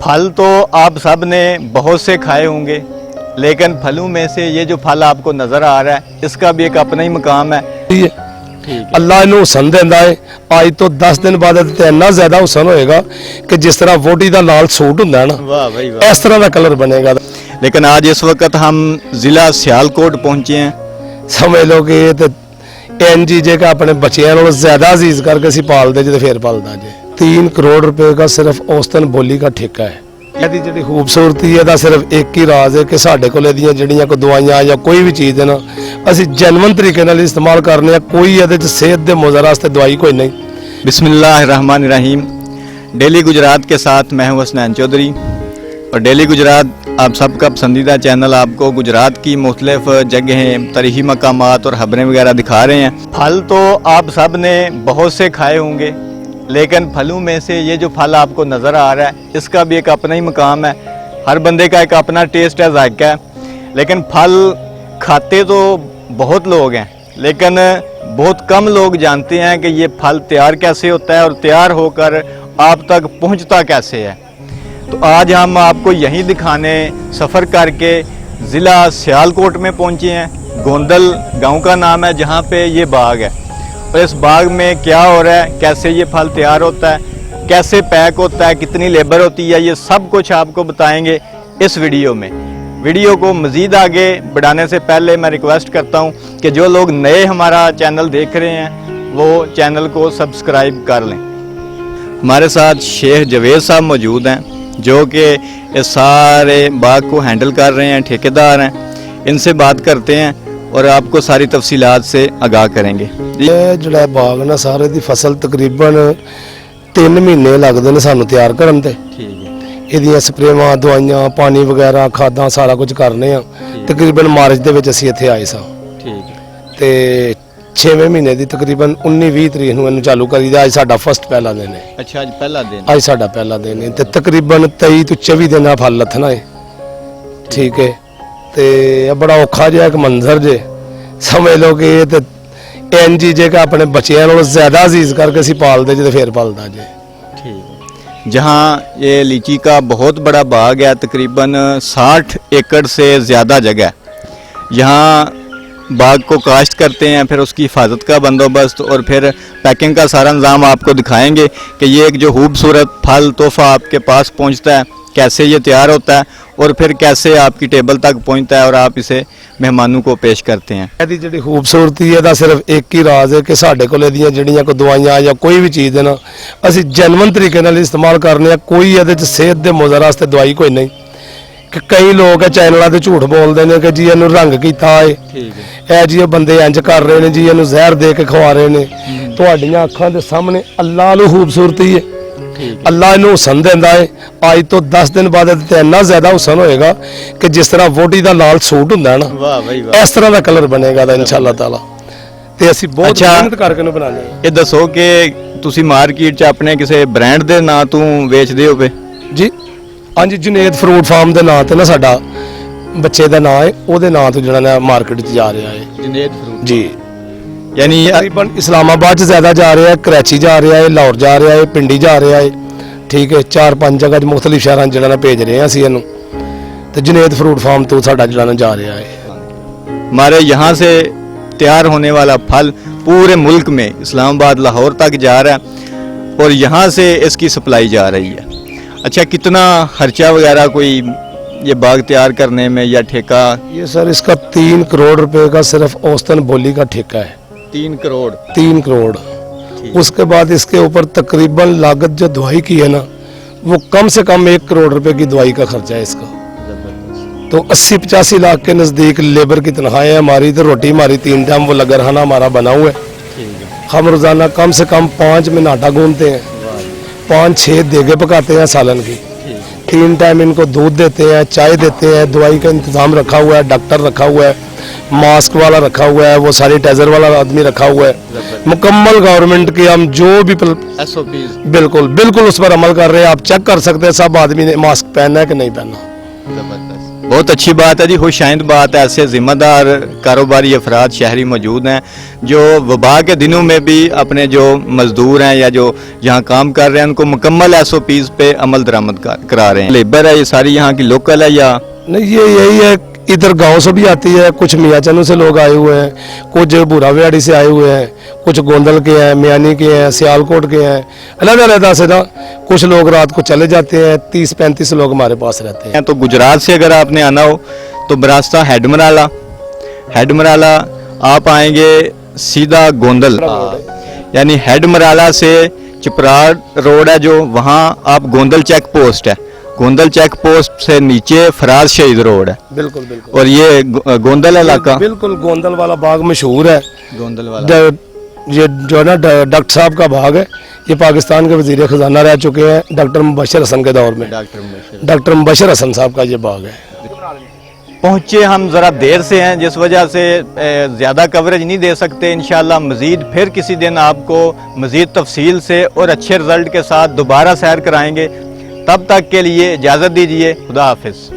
फल तो आप सब ने बहुत से खाए होंगे, लेकिन फलों में से ये जो फल आपको नज़र आ रहा है इसका भी एक अपना ही मकाम है। अल्लाह इन्हू हुसन देंदा है। आज तो 10 दिन बाद इन्ना ज्यादा हुसन होएगा कि जिस तरह वोटी का लाल सूट हुंदा है ना, वाह भाई वाह, इस तरह का कलर बनेगा। लेकिन आज इस वक्त हम ज़िला सियालकोट पहुंचे हैं। समझ लो कि ये तो एनजी जे का अपने बच्चों नालों ज्यादा अजीज करके असीं पालदे जे ते फिर पालदा जे। 3 करोड़ रुपए का सिर्फ औसतन बोली का ठेका है। ਇਹਦੀ ਜਿਹੜੀ ਖੂਬਸੂਰਤੀ ਹੈ ਦਾ ਸਿਰਫ ਇੱਕ ਹੀ ਰਾਜ਼ ਹੈ ਕਿ ਸਾਡੇ ਕੋਲ ਇਹਦੀਆਂ ਜਿਹੜੀਆਂ ਕੋ ਦਵਾਈਆਂ ਜਾਂ ਕੋਈ ਵੀ ਚੀਜ਼ ਹੈ ਨਾ, ਅਸੀਂ ਜੈਨੂਇਨ ਤਰੀਕੇ ਨਾਲ ਇਸਤੇਮਾਲ ਕਰਨੇ ਆ। ਕੋਈ ਇਹਦੇ ਚ ਸਿਹਤ ਦੇ ਮੁਜ਼ਰ ਵਾਸਤੇ ਦਵਾਈ ਕੋਈ नहीं। बिस्मिल्लाहिर्रहमानिर्रहीम। डेली गुजरात के साथ मैं हूं हसनैन चौधरी और डेली गुजरात आप सबका पसंदीदा चैनल आपको गुजरात की मुख्तलिफ जगहें, तारीखी मकामात और खबरें वगैरह दिखा रहे हैं। फल तो आप सब ने बहुत से खाए होंगे, लेकिन फलों में से ये जो फल आपको नज़र आ रहा है इसका भी एक अपना ही मकाम है। हर बंदे का एक अपना टेस्ट है, जायका है। लेकिन फल खाते तो बहुत लोग हैं, लेकिन बहुत कम लोग जानते हैं कि ये फल तैयार कैसे होता है और तैयार होकर आप तक पहुंचता कैसे है। तो आज हम आपको यहीं दिखाने सफ़र करके ज़िला सियालकोट में पहुंचे हैं। गोंदल गांव का नाम है जहां पे ये बाग है, और इस बाग में क्या हो रहा है, कैसे ये फल तैयार होता है, कैसे पैक होता है, कितनी लेबर होती है, ये सब कुछ आपको बताएंगे इस वीडियो में। वीडियो को मज़ीद आगे बढ़ाने से पहले मैं रिक्वेस्ट करता हूँ कि जो लोग नए हमारा चैनल देख रहे हैं वो चैनल को सब्सक्राइब कर लें। हमारे साथ शेख जवेद साहब मौजूद हैं जो कि इस सारे बाग को हैंडल कर रहे हैं, ठेकेदार हैं। इनसे बात करते हैं और आपको सारी तफसीलात से आगाह करेंगे। ਇਹ ਜਿਹੜਾ ਬਾਗ ਨਾ ਸਾਰੇ ਦੀ ਫਸਲ ਤਕਰੀਬਨ 3 ਮਹੀਨੇ ਲੱਗਦੇ ਨੇ ਸਾਨੂੰ ਤਿਆਰ ਕਰਨ ਤੇ। ठीक है, ਇਹਦੀਆਂ ਸਪਰੇਵਾਂ, ਦਵਾਈਆਂ, ਪਾਣੀ ਵਗੈਰਾ, ਖਾਦਾਂ ਸਾਰਾ ਕੁਝ ਕਰਨੇ ਆ। ਤਕਰੀਬਨ ਮਾਰਚ ਦੇ ਵਿੱਚ ਅਸੀਂ ਇੱਥੇ ਆਏ ਸਾਂ ठीक है। ਤੇ 6ਵੇਂ ਮਹੀਨੇ ਦੀ ਤਕਰੀਬਨ 19-20 ਤਰੀਕ ਨੂੰ ਇਹਨੂੰ ਚਾਲੂ ਕਰੀਦਾ। ਅੱਜ ਸਾਡਾ ਫਸਟ ਪਹਿਲਾ ਦਿਨ ਹੈ। अच्छा, आज पहला दिन। ਅੱਜ ਸਾਡਾ ਪਹਿਲਾ ਦਿਨ ਹੈ ਤੇ ਤਕਰੀਬਨ 23 ਤੋਂ 24 ਦਿਨ ਦਾ ਫਲ ਲੱਥਣਾ ਹੈ। ਠੀਕ ਹੈ, ਤੇ ਇਹ ਬੜਾ ਔਖਾ ਜਿਹਾ ਇੱਕ ਮੰਜ਼ਰ ਜੇ। ਸਮਝ ਲਓ ਕਿ ਇਹ ਤੇ एनजी जे का अपने बच्चों नालों ज्यादा अजीज करके असीं पालदे जे ते फिर पालदा जे। ठीक। जहाँ ये लीची का बहुत बड़ा बाग है, तकरीबन 60 एकड़ से ज़्यादा जगह है। यहाँ बाग को काश्त करते हैं, फिर उसकी हिफाजत का बंदोबस्त और फिर पैकिंग का सारा निज़ाम आपको दिखाएंगे कि ये एक जो खूबसूरत फल तोहफ़ा आपके पास पहुँचता है, कैसे ये तैयार होता है और फिर कैसे आपकी टेबल तक पहुँचता है और आप इसे मेहमानों को पेश करते हैं। ਇਹਦੀ ਜਿਹੜੀ ਖੂਬਸੂਰਤੀ ਹੈ ਦਾ ਸਿਰਫ ਇੱਕ ਹੀ ਰਾਜ਼ ਹੈ ਕਿ ਸਾਡੇ ਕੋਲ ਇਹਦੀਆਂ ਜਿਹੜੀਆਂ ਕੋ ਦਵਾਈਆਂ ਜਾਂ ਕੋਈ ਵੀ ਚੀਜ਼ ਹੈ ਨਾ, ਅਸੀਂ ਜੈਨੂਇਨ ਤਰੀਕੇ ਨਾਲ ਇਸਤੇਮਾਲ ਕਰਨੇ ਆ। ਕੋਈ ਇਹਦੇ ਚ ਸਿਹਤ ਦੇ ਮੁਜ਼ਰ ਵਾਸਤੇ ਦਵਾਈ ਕੋਈ ਨਹੀਂ। ਕਿ ਕਈ ਲੋਕ ਹੈ ਚੈਨਲਾਂ ਤੇ ਝੂਠ ਬੋਲਦੇ ਨੇ ਕਿ ਜੀ ਇਹਨੂੰ ਰੰਗ ਕੀਤਾ ਹੈ, ਇਹ ਜੀ ਇਹ ਬੰਦੇ ਇੰਜ ਕਰ ਰਹੇ ਨੇ, ਜੀ ਇਹਨੂੰ ਜ਼ਹਿਰ ਦੇ ਕੇ ਖਵਾ ਰਹੇ ਨੇ। ਤੁਹਾਡੀਆਂ ਅੱਖਾਂ ਦੇ ਸਾਹਮਣੇ ਅੱਲਾਹ ਨੂੰ ਖੂਬਸੂਰਤੀ ਹੈ। अल्लाह इन्हू हुसन देंदा है। आज तो 10 दिन बाद इन्ना ज्यादा हुसन होएगा कि जिस तरह वोटी का लाल सूट हुंदा है ना, वाह भाई वाह, इस तरह का कलर बनेगा इंशाअल्लाह ताला। ते असीं बहुत मेहनत करके इहनूं बनाने हैं। ये दसो कि तुसी मार्केट च अपने किसी ब्रांड दे नां तों वेचदे होवे जी? हाँ जी, जुनेद फ्रूट फार्म के नां ते ना साडा बच्चे का नां है, ਉਹਦੇ नां तो जिहड़ा ना मार्केट च जा रहा है। जुनेद फ्रूट जी, यानी तकरीबन इस्लामाबाद ज्यादा जा रहा है, कराची जा रहा है, लाहौर जा रहा है, पिंडी जा रहा है। ठीक है, 4-5 जगह मुख्तलिफ शहरों जिहड़ा ना भेज रहे हैं असीं इहनूं। ते जुनेद फ्रूट फार्म तो साडा जिहड़ा ना जा रहा है। हमारे यहाँ से तैयार होने वाला फल पूरे मुल्क में इस्लामाबाद, लाहौर तक जा रहा है और यहाँ से इसकी सप्लाई जा रही है। अच्छा, कितना खर्चा वगैरह कोई ये बाग तैयार करने में या ठेका? ये सर इसका 3 करोड़ रुपए का सिर्फ औसतन बोली का ठेका है। 3 करोड़? 3 करोड़। उसके बाद इसके ऊपर तकरीबन लागत जो दवाई की है ना, वो कम से कम 1 करोड़ रुपए की दवाई का खर्चा है इसका। तो 80-85 लाख के नज़दीक लेबर की तनख्वाही है हमारी। तो रोटी हमारी 3 टाइम वो लगा रहना हमारा बना हुआ है। हम रोज़ाना कम से कम 5 में आटा गूंदते हैं, 5-6 देगे पकाते हैं सालन की, 3 टाइम इनको दूध देते हैं, चाय देते हैं, दवाई का इंतज़ाम रखा हुआ है, डॉक्टर रखा हुआ है, मास्क वाला रखा हुआ है, वो सैनिटाइजर वाला आदमी रखा हुआ है। मुकम्मल गवर्नमेंट की हम जो भी SOPs बिल्कुल उस पर अमल कर रहे हैं। आप चेक कर सकते हैं सब आदमी ने मास्क पहना है कि नहीं पहना। जबरदस्त। بہت اچھی بات ہے جی، خوش آئند بات ہے. ایسے ذمہ دار کاروباری افراد شہری موجود ہیں جو وبا کے دنوں میں بھی اپنے جو مزدور ہیں یا جو یہاں کام کر رہے ہیں ان کو مکمل SOPs پہ عمل درآمد کرا رہے ہیں. لیبر ہے یہ ساری یہاں کی لوکل ہے یا نہیں، یہ یہی ہے، ادھر گاؤں سے بھی آتی ہے، کچھ میاں چنو سے لوگ آئے ہوئے ہیں، کچھ بھورا ویاڑی سے آئے ہوئے ہیں، کچھ گوندل کے ہیں، میانی کے ہیں، سیالکوٹ کے ہیں، علیحدہ علیحدہ سے نا. کچھ لوگ رات کو چلے جاتے ہیں، 30-35 لوگ ہمارے پاس رہتے ہیں. تو گجرات سے اگر آپ نے آنا ہو تو براستہ ہیڈ مرالا آپ آئیں گے سیدھا گوندل، یعنی ہیڈ مرالا سے چپراڑ روڈ ہے جو، وہاں آپ گوندل چیک پوسٹ ہے، گوندل چیک پوسٹ سے نیچے فراز شہید روڈ ہے. بالکل بالکل. اور یہ گوندل علاقہ، بالکل گوندل والا باغ مشہور ہے. گوندل والا یہ جو ہے نا ڈاکٹر صاحب کا باغ ہے، یہ پاکستان کے وزیر خزانہ رہ چکے ہیں ڈاکٹر مبشر حسن کے دور میں. ڈاکٹر مبشر حسن صاحب کا یہ باغ ہے. پہنچے ہم ذرا دیر سے ہیں جس وجہ سے زیادہ کوریج نہیں دے سکتے. انشاءاللہ مزید پھر کسی دن آپ کو مزید تفصیل سے اور اچھے رزلٹ کے ساتھ دوبارہ سیر کرائیں گے. تب تک کے لیے اجازت دیجیے. خدا حافظ.